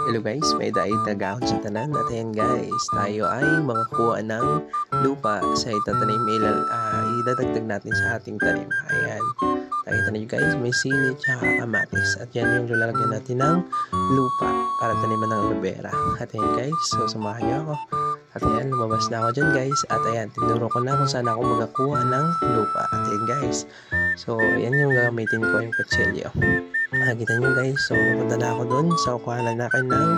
Hello guys, may daig-dagahon sa tanan at ayan guys, tayo ay makakuha ng lupa sa itatanim idadagdag natin sa ating tanim. Ayan, nakita niyo guys, may sili at kamatis at yan yung lalagyan natin ng lupa para taniman ng aloe vera. At ayan guys, so samahan niyo ako. At ayan, lumabas na ako dyan guys. At ayan, tinuro ko na kung saan ako magakuha ng lupa. At ayan guys, so yan yung gagamitin ko, yung kutsilyo. Nakikita nyo guys, so punta na ako dun sa kukuhanan natin ng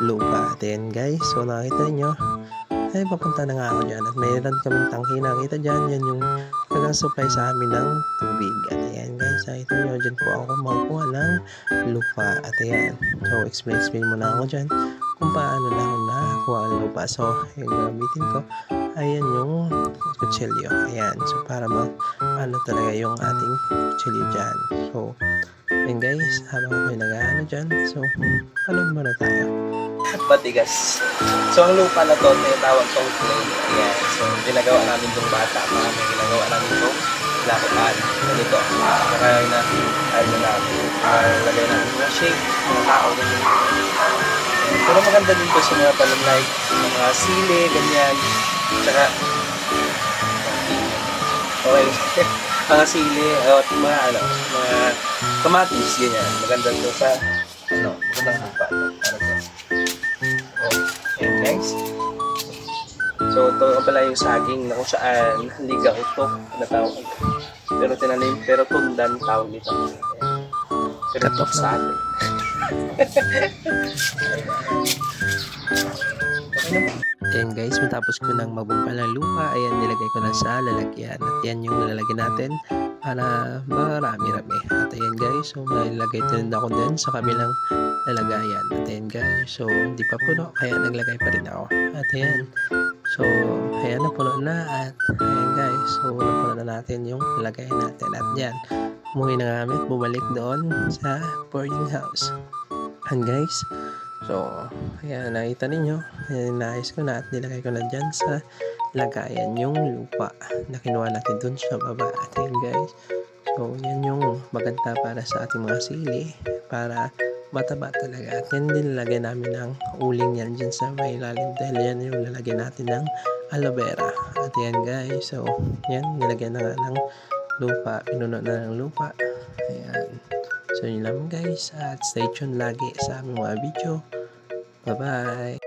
lupa. At ayan guys, so nakita nyo, ay papunta na nga ako dyan. At mayroon kaming tangki, nakita dyan, yan yung nag-supply sa amin ng tubig. At ayan guys, nakita nyo, dyan po ako makukuha ng lupa. At ayan, so explain muna ako dyan kung paano na ako nakakuha ng lupa. So yung gamitin ko, ayan yung kutsilyo. Ayan, so para ano talaga yung ating kutsilyo dyan. So and guys, habang ako'y nag-ano dyan, so panood muna tayo. Patigas. So ang lupa na to, tinatawag tong clay. Ayan, so ginagawa namin itong bata, may ginagawa namin itong lakuan. Ganito, kaya na, ano natin, lagay namin mga shape, mga tao, ganyan. Pero maganda din to sa mga palamlay, mga sili, ganyan, tsaka okay. Mga sili at mga mga kamatis, ganyan. Maganda to sa magandang lupa para to. Ayan guys. So ito pala yung saging na kung saan ligaw ito na tawag. Pero tundan tawag nito. Pero ito sa atin. Ayan guys, matapos ko nang magbumpa ng lupa, ayan nilagay ko na sa lalagyan. At yan yung lalagyan natin para marami-rami. At ayan guys, so nilagay din ako din sa kabilang lalagayan. At ayan guys, so hindi pa puno, kaya naglagay pa rin ako. At ayan, so ayan napuno na. At ayan guys, so napuno na natin yung lalagayan natin. At yan, umuwi na kami at bumalik doon sa boarding house. And guys, so ayan, nakita ninyo, naayos ko na at nilagay ko na dyan sa lagayan yung lupa na kinuha natin dun sa baba. At yun guys, so yan yung maganda para sa ating mga sili, para mataba talaga. At yan din lalagyan namin ng uling yan dyan sa may ilalim, dahil yan yung lalagyan natin ng aloe vera. At yan guys, so yan, nilagyan na nga ng lupa, pinuno na ng lupa. Ayan, so yun lang guys, at stay tuned lagi sa aming mga video. Bye bye.